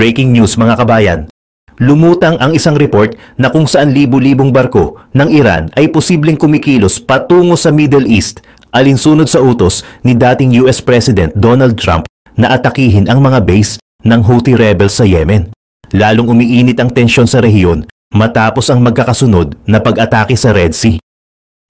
Breaking news mga kabayan. Lumutang ang isang report na kung saan libu-libong barko ng Iran ay posibleng kumikilos patungo sa Middle East alinsunod sa utos ni dating US President Donald Trump na atakihin ang mga base ng Houthi rebels sa Yemen. Lalong umiinit ang tensyon sa rehiyon matapos ang magkakasunod na pag-atake sa Red Sea.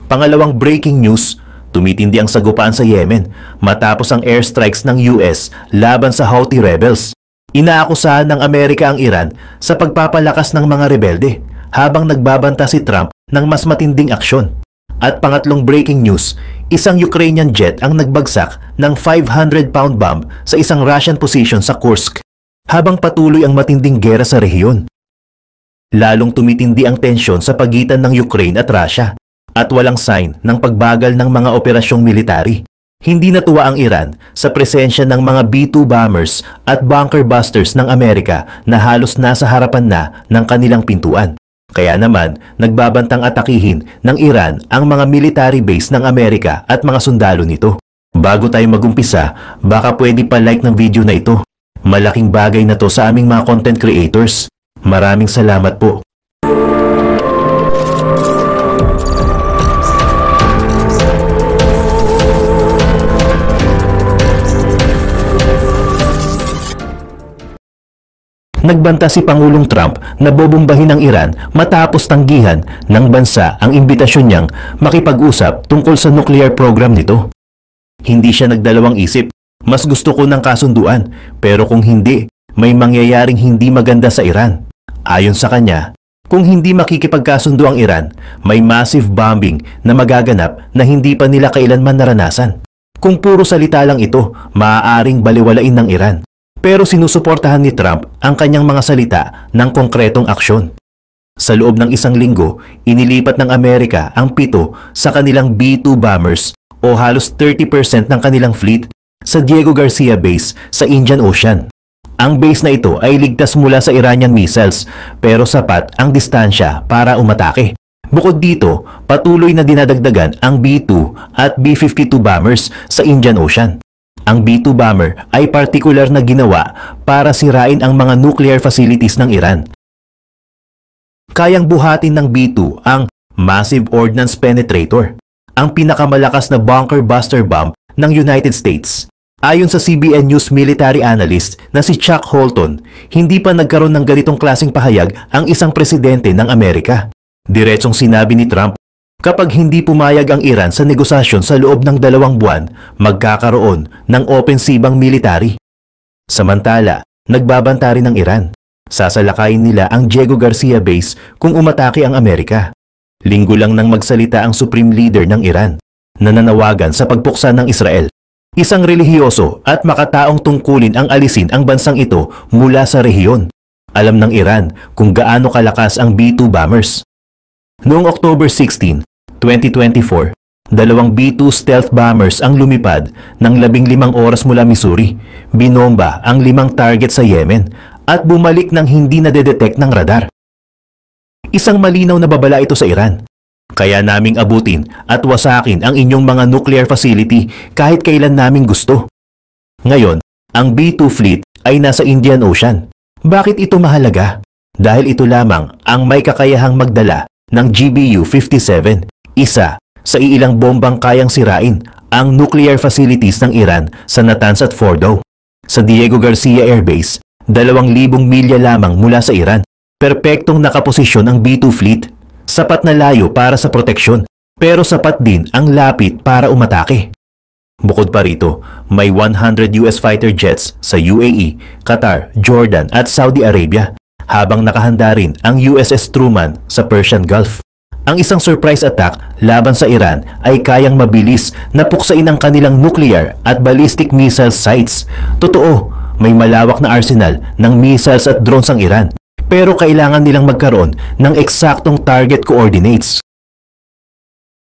Pangalawang breaking news, tumitindi ang sagupaan sa Yemen matapos ang airstrikes ng US laban sa Houthi rebels. Inaakusahan ng Amerika ang Iran sa pagpapalakas ng mga rebelde habang nagbabanta si Trump ng mas matinding aksyon. At pangatlong breaking news, isang Ukrainian jet ang nagbagsak ng 500-pound bomb sa isang Russian position sa Kursk habang patuloy ang matinding gera sa rehiyon. Lalong tumitindi ang tensyon sa pagitan ng Ukraine at Russia at walang sign ng pagbagal ng mga operasyong military. Hindi natuwa ang Iran sa presensya ng mga B-2 bombers at bunker busters ng Amerika na halos nasa harapan na ng kanilang pintuan. Kaya naman, nagbabantang atakihin ng Iran ang mga military base ng Amerika at mga sundalo nito. Bago tayo magumpisa, baka pwede pa-like ng video na ito. Malaking bagay na to sa aming mga content creators. Maraming salamat po. Nagbanta si Pangulong Trump na bobombahin ng Iran matapos tanggihan ng bansa ang imbitasyon niyang makipag-usap tungkol sa nuclear program nito. Hindi siya nagdalawang isip, mas gusto ko ng kasunduan, pero kung hindi, may mangyayaring hindi maganda sa Iran. Ayon sa kanya, kung hindi makikipagkasundo ang Iran, may massive bombing na magaganap na hindi pa nila kailanman naranasan. Kung puro salita lang ito, maaaring baliwalain ng Iran. Pero sinusuportahan ni Trump ang kanyang mga salita ng konkretong aksyon. Sa loob ng isang linggo, inilipat ng Amerika ang 7 sa kanilang B-2 bombers o halos 30% ng kanilang fleet sa Diego Garcia Base sa Indian Ocean. Ang base na ito ay ligtas mula sa Iranian missiles pero sapat ang distansya para umatake. Bukod dito, patuloy na dinadagdagan ang B-2 at B-52 bombers sa Indian Ocean. Ang B-2 bomber ay partikular na ginawa para sirain ang mga nuclear facilities ng Iran. Kayang buhatin ng B-2 ang Massive Ordnance Penetrator, ang pinakamalakas na bunker buster bomb ng United States. Ayon sa CBN News military analyst na si Chuck Holton, hindi pa nagkaroon ng ganitong klaseng pahayag ang isang presidente ng Amerika. Diretsong sinabi ni Trump, kapag hindi pumayag ang Iran sa negosasyon sa loob ng 2 buwan, magkakaroon ng opensibang military. Samantala, nagbabanta rin ng Iran. Sasalakayin nila ang Diego Garcia Base kung umatake ang Amerika. Linggo lang nang magsalita ang Supreme Leader ng Iran, na nanawagan sa pagpuksa ng Israel. Isang relihiyoso at makataong tungkulin ang alisin ang bansang ito mula sa rehiyon. Alam ng Iran kung gaano kalakas ang B-2 bombers. Noong October 16, 2024, 2 B-2 stealth bombers ang lumipad ng 15 oras mula Missouri, binomba ang 5 target sa Yemen at bumalik ng hindi nadedetect ng radar. Isang malinaw na babala ito sa Iran. Kaya naming abutin at wasakin ang inyong mga nuclear facility kahit kailan naming gusto. Ngayon, ang B-2 fleet ay nasa Indian Ocean. Bakit ito mahalaga? Dahil ito lamang ang may kakayahang magdala ng GBU-57, isa sa iilang bombang kayang sirain ang nuclear facilities ng Iran sa Natanz at Fordow. Sa Diego Garcia Air Base, 2,000 milya lamang mula sa Iran, perpektong nakaposisyon ang B-2 fleet. Sapat na layo para sa proteksyon, pero sapat din ang lapit para umatake. Bukod pa rito, may 100 US fighter jets sa UAE, Qatar, Jordan at Saudi Arabia, habang nakahanda rin ang USS Truman sa Persian Gulf. Ang isang surprise attack laban sa Iran ay kayang mabilis na puksain ang kanilang nuclear at ballistic missile sites. Totoo, may malawak na arsenal ng missiles at drones ang Iran, pero kailangan nilang magkaroon ng eksaktong target coordinates.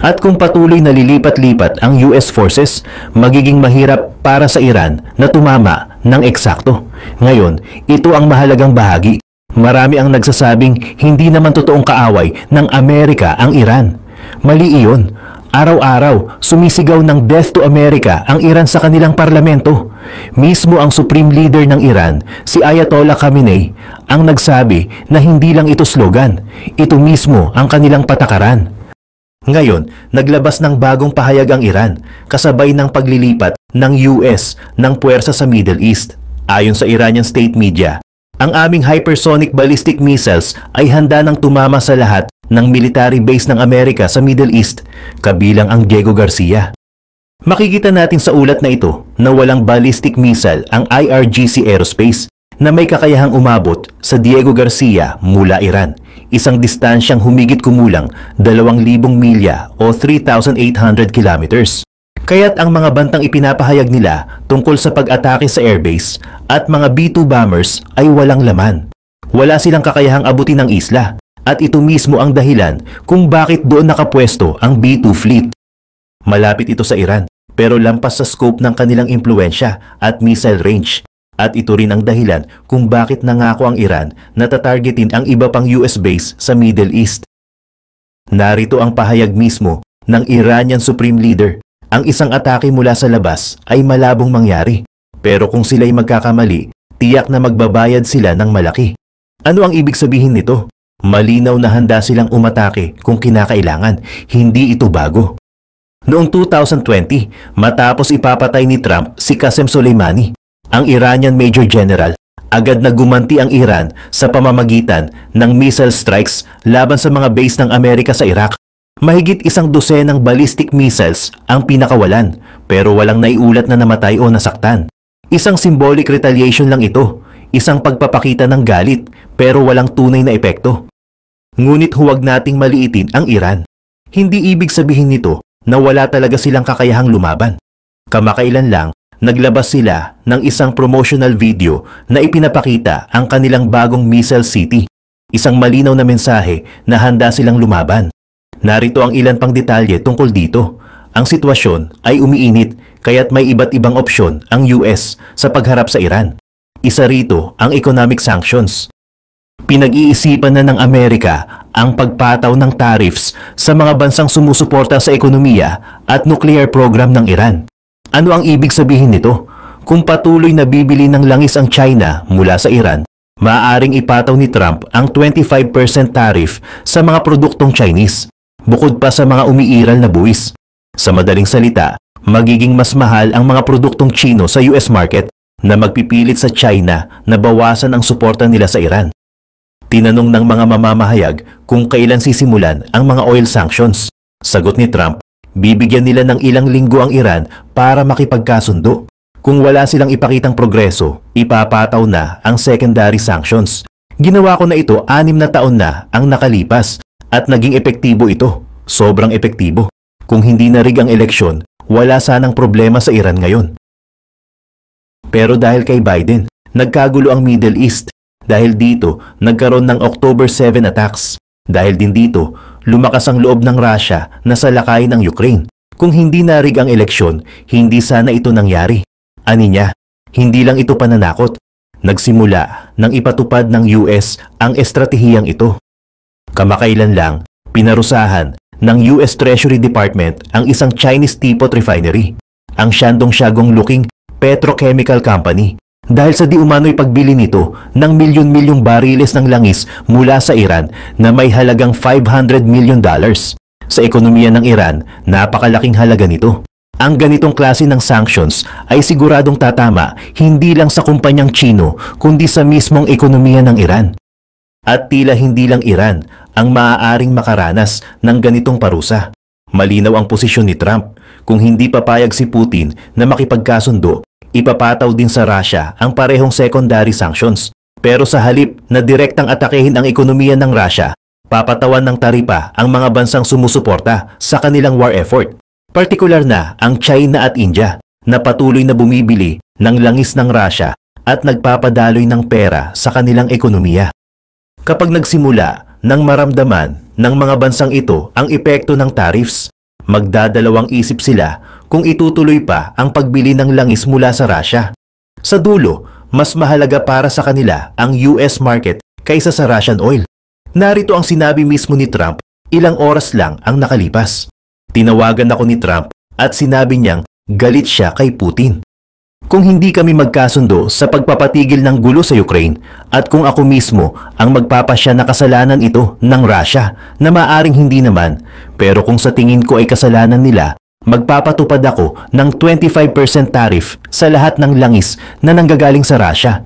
At kung patuloy na lilipat-lipat ang US forces, magiging mahirap para sa Iran na tumama ng eksakto. Ngayon, ito ang mahalagang bahagi. Marami ang nagsasabing hindi naman totoong kaaway ng Amerika ang Iran. Mali iyon. Araw-araw, sumisigaw ng death to America ang Iran sa kanilang parlamento. Mismo ang Supreme Leader ng Iran, si Ayatollah Khamenei, ang nagsabi na hindi lang ito slogan, ito mismo ang kanilang patakaran. Ngayon, naglabas ng bagong pahayag ang Iran, kasabay ng paglilipat ng US ng puwersa sa Middle East. Ayon sa Iranian state media, ang aming hypersonic ballistic missiles ay handa nang tumama sa lahat ng military base ng Amerika sa Middle East, kabilang ang Diego Garcia. Makikita natin sa ulat na ito na walang ballistic missile ang IRGC Aerospace na may kakayahang umabot sa Diego Garcia mula Iran, isang distansyang humigit kumulang 2,000 milya o 3,800 kilometers. Kaya't ang mga bantang ipinapahayag nila tungkol sa pag-atake sa airbase at mga B-2 bombers ay walang laman. Wala silang kakayahang abutin ang isla at ito mismo ang dahilan kung bakit doon nakapwesto ang B-2 fleet. Malapit ito sa Iran pero lampas sa scope ng kanilang impluensya at missile range at ito rin ang dahilan kung bakit nangako ang Iran na tatargetin ang iba pang US base sa Middle East. Narito ang pahayag mismo ng Iranian Supreme Leader. Ang isang atake mula sa labas ay malabong mangyari. Pero kung sila'y magkakamali, tiyak na magbabayad sila ng malaki. Ano ang ibig sabihin nito? Malinaw na handa silang umatake kung kinakailangan. Hindi ito bago. Noong 2020, matapos ipapatay ni Trump si Qasem Soleimani, ang Iranian Major General, agad na gumanti ang Iran sa pamamagitan ng missile strikes laban sa mga base ng Amerika sa Iraq. Mahigit 100 ballistic missiles ang pinakawalan pero walang naiulat na namatay o nasaktan. Isang symbolic retaliation lang ito, isang pagpapakita ng galit pero walang tunay na epekto. Ngunit huwag nating maliitin ang Iran. Hindi ibig sabihin nito na wala talaga silang kakayahang lumaban. Kamakailan lang, naglabas sila ng isang promotional video na ipinapakita ang kanilang bagong missile city. Isang malinaw na mensahe na handa silang lumaban. Narito ang ilan pang detalye tungkol dito. Ang sitwasyon ay umiinit kaya't may iba't ibang opsyon ang US sa pagharap sa Iran. Isa rito ang economic sanctions. Pinag-iisipan na ng Amerika ang pagpataw ng tariffs sa mga bansang sumusuporta sa ekonomiya at nuclear program ng Iran. Ano ang ibig sabihin nito? Kung patuloy na bibili ng langis ang China mula sa Iran, maaaring ipataw ni Trump ang 25% tariff sa mga produktong Chinese, bukod pa sa mga umiiral na buwis. Sa madaling salita, magiging mas mahal ang mga produktong Chino sa US market na magpipilit sa China na bawasan ang suporta nila sa Iran. Tinanong ng mga mamamahayag kung kailan sisimulan ang mga oil sanctions. Sagot ni Trump, bibigyan nila ng ilang linggo ang Iran para makipagkasundo. Kung wala silang ipakitang progreso, ipapataw na ang secondary sanctions. Ginawa ko na ito 6 na taon na ang nakalipas at naging epektibo ito. Sobrang epektibo. Kung hindi narig ang eleksyon, wala sanang problema sa Iran ngayon. Pero dahil kay Biden, nagkagulo ang Middle East. Dahil dito, nagkaroon ng October 7 attacks. Dahil din dito, lumakas ang loob ng Russia na salakayin ang Ukraine. Kung hindi narig ang eleksyon, hindi sana ito nangyari. Ani niya, hindi lang ito pananakot. Nagsimula nang ipatupad ng US ang estratehiyang ito. Kamakailan lang, pinarusahan ng US Treasury Department ang isang Chinese teapot refinery, ang Shandong Luking Petrochemical Company, dahil sa di umano'y pagbili nito ng milyon-milyong bariles ng langis mula sa Iran na may halagang $500 million. Sa ekonomiya ng Iran, napakalaking halaga nito. Ang ganitong klase ng sanctions ay siguradong tatama hindi lang sa kumpanyang Chino kundi sa mismong ekonomiya ng Iran. At tila hindi lang Iran ang maaaring makaranas ng ganitong parusa. Malinaw ang posisyon ni Trump. Kung hindi papayag si Putin na makipagkasundo, ipapataw din sa Russia ang parehong secondary sanctions. Pero sa halip na direktang atakehin ang ekonomiya ng Russia, papatawan ng taripa ang mga bansang sumusuporta sa kanilang war effort. Partikular na ang China at India na patuloy na bumibili ng langis ng Russia at nagpapadaloy ng pera sa kanilang ekonomiya. Kapag nagsimula nang maramdaman ng mga bansang ito ang epekto ng tariffs, magdadalawang isip sila kung itutuloy pa ang pagbili ng langis mula sa Russia. Sa dulo, mas mahalaga para sa kanila ang US market kaysa sa Russian oil. Narito ang sinabi mismo ni Trump ilang oras lang ang nakalipas. Tinawagan ako ni Trump at sinabi niyang galit siya kay Putin. Kung hindi kami magkasundo sa pagpapatigil ng gulo sa Ukraine at kung ako mismo ang magpapasya na kasalanan ito ng Russia na maaring hindi naman, pero kung sa tingin ko ay kasalanan nila, magpapatupad ako ng 25% tariff sa lahat ng langis na nanggagaling sa Russia.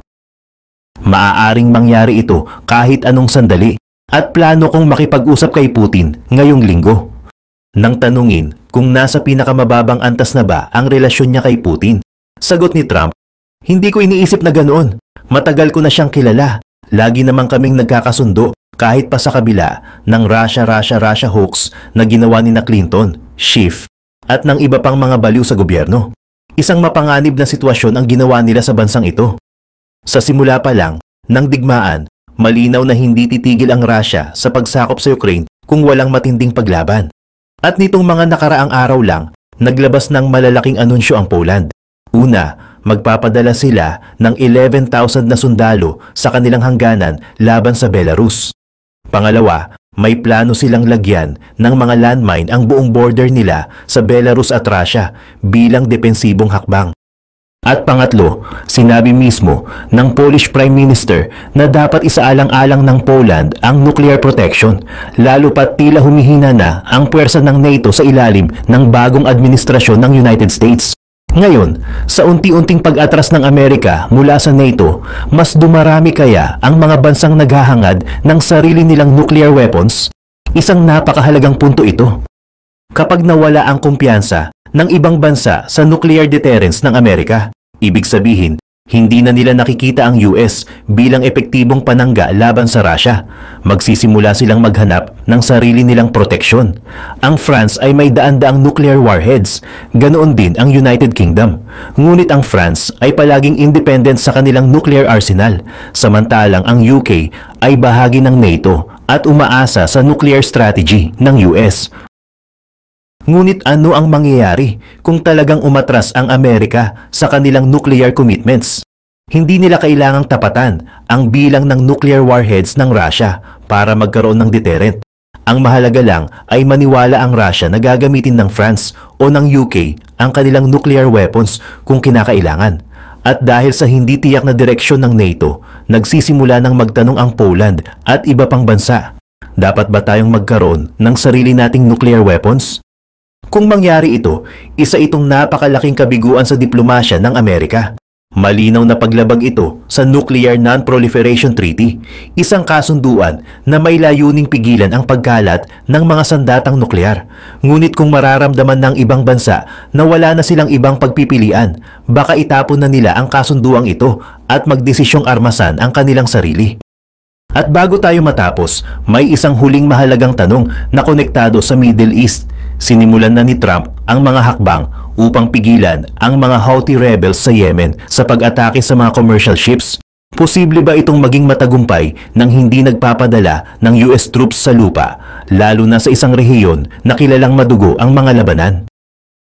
Maaaring mangyari ito kahit anong sandali at plano kong makipag-usap kay Putin ngayong linggo. Nang tanungin kung nasa pinakamababang antas na ba ang relasyon niya kay Putin, sagot ni Trump, hindi ko iniisip na ganoon. Matagal ko na siyang kilala. Lagi naman kaming nagkakasundo kahit pa sa kabila ng Russia hoax na ginawa ni na Clinton, Schiff, at ng iba pang mga baliw sa gobyerno. Isang mapanganib na sitwasyon ang ginawa nila sa bansang ito. Sa simula pa lang ng digmaan, malinaw na hindi titigil ang Russia sa pagsakop sa Ukraine kung walang matinding paglaban. At nitong mga nakaraang araw lang, naglabas ng malalaking anunsyo ang Poland. Una, magpapadala sila ng 11,000 na sundalo sa kanilang hangganan laban sa Belarus. Pangalawa, may plano silang lagyan ng mga landmine ang buong border nila sa Belarus at Russia bilang depensibong hakbang. At pangatlo, sinabi mismo ng Polish Prime Minister na dapat isaalang-alang ng Poland ang nuclear protection, lalo pat tila humihina na ang puwersa ng NATO sa ilalim ng bagong administrasyon ng United States. Ngayon, sa unti-unting pag-atras ng Amerika mula sa NATO, mas dumarami kaya ang mga bansang naghahangad ng sarili nilang nuclear weapons? Isang napakahalagang punto ito. Kapag nawala ang kumpiyansa ng ibang bansa sa nuclear deterrence ng Amerika, ibig sabihin, hindi na nila nakikita ang US bilang epektibong panangga laban sa Russia. Magsisimula silang maghanap ng sarili nilang proteksyon. Ang France ay may daan-daang nuclear warheads, ganoon din ang United Kingdom. Ngunit ang France ay palaging independent sa kanilang nuclear arsenal, samantalang ang UK ay bahagi ng NATO at umaasa sa nuclear strategy ng US. Ngunit ano ang mangyayari kung talagang umatras ang Amerika sa kanilang nuclear commitments? Hindi nila kailangang tapatan ang bilang ng nuclear warheads ng Russia para magkaroon ng deterrent. Ang mahalaga lang ay maniwala ang Russia na gagamitin ng France o ng UK ang kanilang nuclear weapons kung kinakailangan. At dahil sa hindi tiyak na direksyon ng NATO, nagsisimula ng magtanong ang Poland at iba pang bansa. Dapat ba tayong magkaroon ng sarili nating nuclear weapons? Kung mangyari ito, isa itong napakalaking kabiguan sa diplomasya ng Amerika. Malinaw na paglabag ito sa Nuclear Non-Proliferation Treaty, isang kasunduan na may layuning pigilan ang pagkalat ng mga sandatang nuklear. Ngunit kung mararamdaman ng ibang bansa na wala na silang ibang pagpipilian, baka itapon na nila ang kasunduang ito at magdesisyong armasan ang kanilang sarili. At bago tayo matapos, may isang huling mahalagang tanong na konektado sa Middle East. Sinimulan na ni Trump ang mga hakbang upang pigilan ang mga Houthi rebels sa Yemen sa pag-atake sa mga commercial ships. Posible ba itong maging matagumpay nang hindi nagpapadala ng US troops sa lupa, lalo na sa isang rehiyon na kilalang madugo ang mga labanan?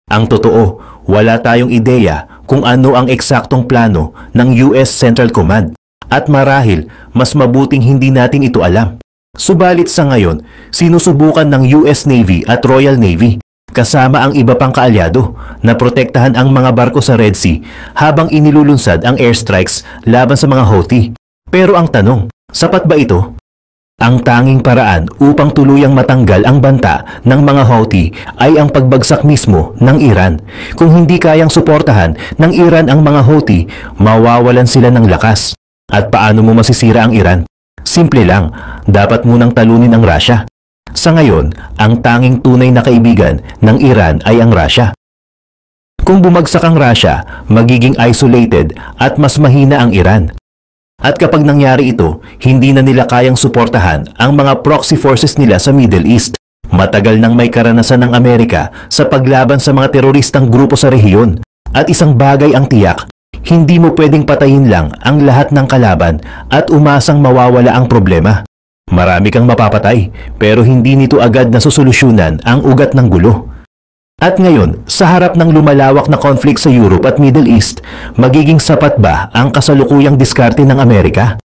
Ang totoo, wala tayong ideya kung ano ang eksaktong plano ng US Central Command. At marahil, mas mabuting hindi natin ito alam. Subalit sa ngayon, sinusubukan ng US Navy at Royal Navy kasama ang iba pang kaalyado na protektahan ang mga barko sa Red Sea habang inilulunsad ang airstrikes laban sa mga Houthi. Pero ang tanong, sapat ba ito? Ang tanging paraan upang tuluyang matanggal ang banta ng mga Houthi ay ang pagbagsak mismo ng Iran. Kung hindi kayang suportahan ng Iran ang mga Houthi, mawawalan sila ng lakas. At paano mo masisira ang Iran? Simple lang, dapat munang talunin ang Russia. Sa ngayon, ang tanging tunay na kaibigan ng Iran ay ang Russia. Kung bumagsak ang Russia, magiging isolated at mas mahina ang Iran. At kapag nangyari ito, hindi na nila kayang suportahan ang mga proxy forces nila sa Middle East. Matagal nang may karanasan ng Amerika sa paglaban sa mga teroristang grupo sa rehiyon. At isang bagay ang tiyak, hindi mo pwedeng patayin lang ang lahat ng kalaban at umasang mawawala ang problema. Marami kang mapapatay, pero hindi nito agad nasusolusyunan ang ugat ng gulo. At ngayon, sa harap ng lumalawak na conflict sa Europe at Middle East, magiging sapat ba ang kasalukuyang diskarte ng Amerika?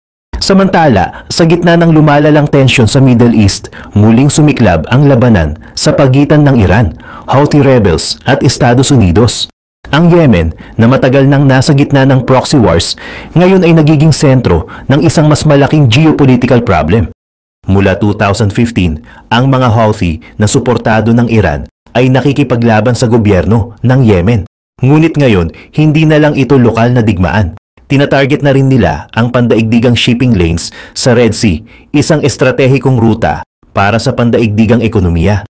Samantala, sa gitna ng lumalalang tensyon sa Middle East, muling sumiklab ang labanan sa pagitan ng Iran, Houthi rebels at Estados Unidos. Ang Yemen, na matagal nang nasa gitna ng proxy wars, ngayon ay nagiging sentro ng isang mas malaking geopolitical problem. Mula 2015, ang mga Houthi na suportado ng Iran ay nakikipaglaban sa gobyerno ng Yemen. Ngunit ngayon, hindi na lang ito lokal na digmaan. Tinatarget na rin nila ang pandaigdigang shipping lanes sa Red Sea, isang estratehikong ruta para sa pandaigdigang ekonomiya.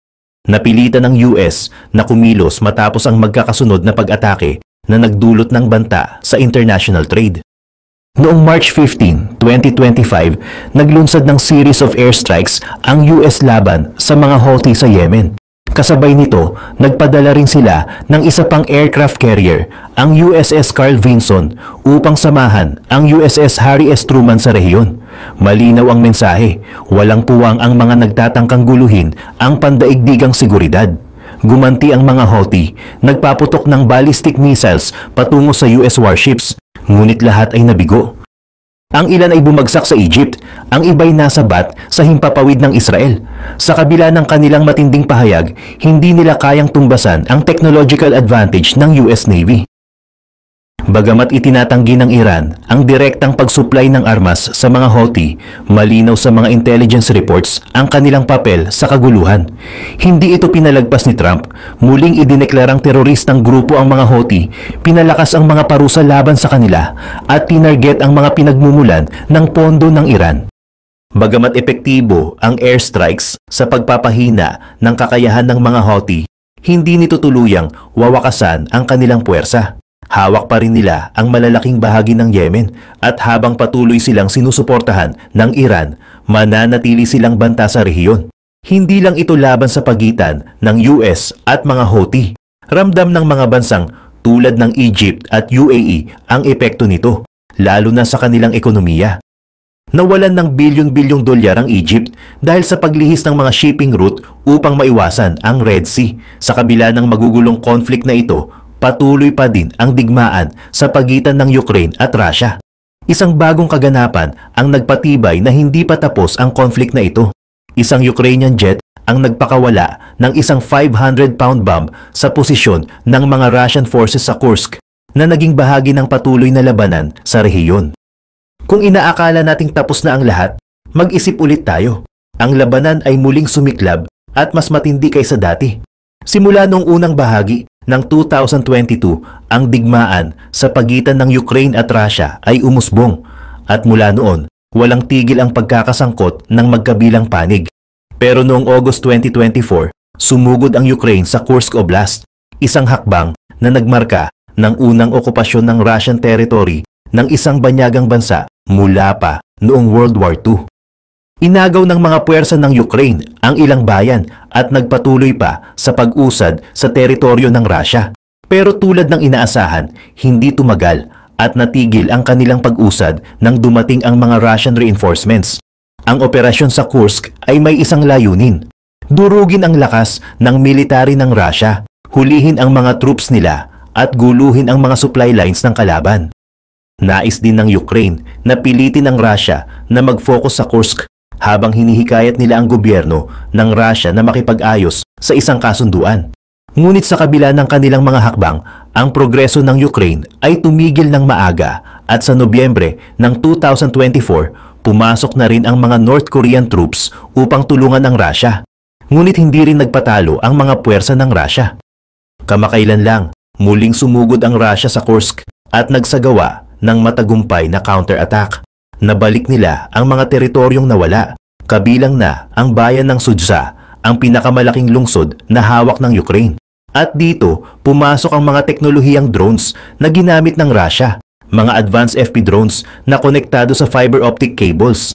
Napilitan ng US na kumilos matapos ang magkakasunod na pag-atake na nagdulot ng banta sa international trade. Noong March 15, 2025, naglunsad ng series of airstrikes ang US laban sa mga Houthi sa Yemen. Kasabay nito, nagpadala rin sila ng isa pang aircraft carrier, ang USS Carl Vinson, upang samahan ang USS Harry S. Truman sa rehiyon. Malinaw ang mensahe, walang puwang ang mga nagtatangkang guluhin ang pandaigdigang seguridad. Gumanti ang mga Houthi, nagpaputok ng ballistic missiles patungo sa US warships, ngunit lahat ay nabigo. Ang ilan ay bumagsak sa Egypt, ang iba'y nasabat sa himpapawid ng Israel. Sa kabila ng kanilang matinding pahayag, hindi nila kayang tumbasan ang technological advantage ng US Navy. Bagamat itinatanggi ng Iran ang direktang pagsuplay ng armas sa mga Houthi, malinaw sa mga intelligence reports ang kanilang papel sa kaguluhan. Hindi ito pinalagpas ni Trump, muling idineklarang teroristang grupo ang mga Houthi, pinalakas ang mga parusa laban sa kanila at tinarget ang mga pinagmumulan ng pondo ng Iran. Bagamat epektibo ang airstrikes sa pagpapahina ng kakayahan ng mga Houthi, hindi nito tuluyang wawakasan ang kanilang puwersa. Hawak pa rin nila ang malalaking bahagi ng Yemen at habang patuloy silang sinusuportahan ng Iran, mananatili silang banta sa rehiyon. Hindi lang ito laban sa pagitan ng US at mga Houthi. Ramdam ng mga bansang tulad ng Egypt at UAE ang epekto nito, lalo na sa kanilang ekonomiya. Nawalan ng bilyon-bilyong dolyar ang Egypt dahil sa paglihis ng mga shipping route upang maiwasan ang Red Sea. Sa kabila ng magugulong conflict na ito, patuloy pa din ang digmaan sa pagitan ng Ukraine at Russia. Isang bagong kaganapan ang nagpatibay na hindi pa tapos ang conflict na ito. Isang Ukrainian jet ang nagpakawala ng isang 500-pound bomb sa posisyon ng mga Russian forces sa Kursk na naging bahagi ng patuloy na labanan sa rehiyon. Kung inaakala nating tapos na ang lahat, mag-isip ulit tayo. Ang labanan ay muling sumiklab at mas matindi kaysa dati. Simula noong unang bahagi ng 2022, ang digmaan sa pagitan ng Ukraine at Russia ay umusbong at mula noon, walang tigil ang pagkakasangkot ng magkabilang panig. Pero noong August 2024, sumugod ang Ukraine sa Kursk Oblast, isang hakbang na nagmarka ng unang okupasyon ng Russian territory ng isang banyagang bansa mula pa noong World War II. Inagaw ng mga puwersa ng Ukraine ang ilang bayan at nagpatuloy pa sa pag-usad sa teritoryo ng Russia. Pero tulad ng inaasahan, hindi tumagal at natigil ang kanilang pag-usad nang dumating ang mga Russian reinforcements. Ang operasyon sa Kursk ay may isang layunin. Durugin ang lakas ng military ng Russia, hulihin ang mga troops nila at guluhin ang mga supply lines ng kalaban. Nais din ng Ukraine na pilitin ang Russia na mag-focus sa Kursk habang hinihikayat nila ang gobyerno ng Russia na makipag-ayos sa isang kasunduan. Ngunit sa kabila ng kanilang mga hakbang, ang progreso ng Ukraine ay tumigil ng maaga at sa Nobyembre ng 2024, pumasok na rin ang mga North Korean troops upang tulungan ang Russia. Ngunit hindi rin nagpatalo ang mga puwersa ng Russia. Kamakailan lang, muling sumugod ang Russia sa Kursk at nagsagawa ng matagumpay na counter-attack. Nabalik nila ang mga teritoryong nawala, kabilang na ang bayan ng Sudzha, ang pinakamalaking lungsod na hawak ng Ukraine. At dito, pumasok ang mga teknolohiyang drones na ginamit ng Russia, mga advanced FP drones na konektado sa fiber optic cables.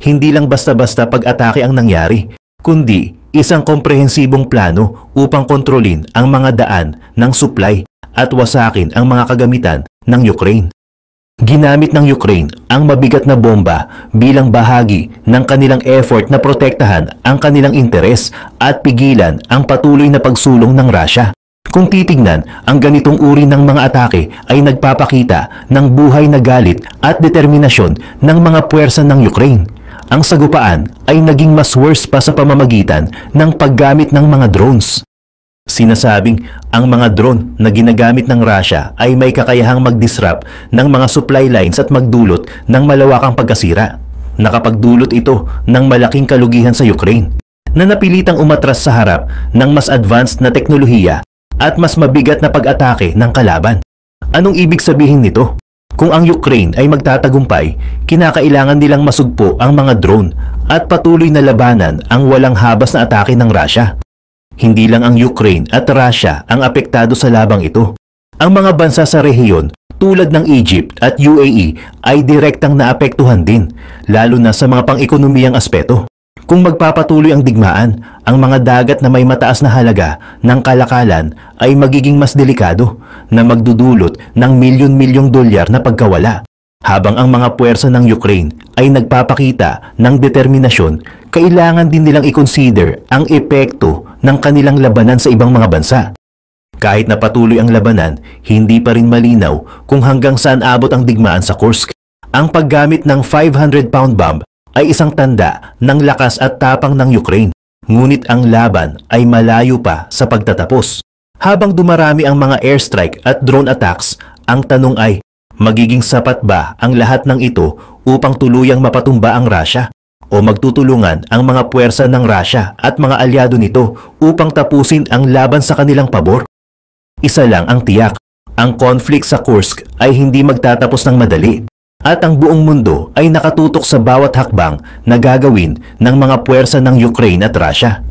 Hindi lang basta-basta pag-atake ang nangyari, kundi isang komprehensibong plano upang kontrolin ang mga daan ng supply at wasakin ang mga kagamitan ng Ukraine. Ginamit ng Ukraine ang mabigat na bomba bilang bahagi ng kanilang effort na protektahan ang kanilang interes at pigilan ang patuloy na pagsulong ng Russia. Kung titignan, ang ganitong uri ng mga atake ay nagpapakita ng buhay na galit at determinasyon ng mga puwersa ng Ukraine. Ang sagupaan ay naging mas worse pa sa pamamagitan ng paggamit ng mga drones. Sinasabing ang mga drone na ginagamit ng Russia ay may kakayahang mag-disrupt ng mga supply lines at magdulot ng malawakang pagkasira. Nakapagdulot ito ng malaking kalugihan sa Ukraine na napilitang umatras sa harap ng mas advanced na teknolohiya at mas mabigat na pag-atake ng kalaban. Anong ibig sabihin nito? Kung ang Ukraine ay magtatagumpay, kinakailangan nilang masugpo ang mga drone at patuloy na labanan ang walang habas na atake ng Russia. Hindi lang ang Ukraine at Russia ang apektado sa labang ito. Ang mga bansa sa rehiyon tulad ng Egypt at UAE ay direktang naapektuhan din, lalo na sa mga pang-ekonomiyang aspeto. Kung magpapatuloy ang digmaan, ang mga dagat na may mataas na halaga ng kalakalan ay magiging mas delikado na magdudulot ng milyon-milyong dolyar na pagkawala. Habang ang mga puwersa ng Ukraine ay nagpapakita ng determinasyon, kailangan din nilang i-consider ang epekto ng kanilang labanan sa ibang mga bansa. Kahit na patuloy ang labanan, hindi pa rin malinaw kung hanggang saan abot ang digmaan sa Kursk. Ang paggamit ng 500-pound bomb ay isang tanda ng lakas at tapang ng Ukraine. Ngunit ang laban ay malayo pa sa pagtatapos. Habang dumarami ang mga airstrike at drone attacks, ang tanong ay, magiging sapat ba ang lahat ng ito upang tuluyang mapatumba ang Russia? O magtutulungan ang mga puwersa ng Russia at mga alyado nito upang tapusin ang laban sa kanilang pabor? Isa lang ang tiyak, ang conflict sa Kursk ay hindi magtatapos ng madali. At ang buong mundo ay nakatutok sa bawat hakbang na gagawin ng mga puwersa ng Ukraine at Russia.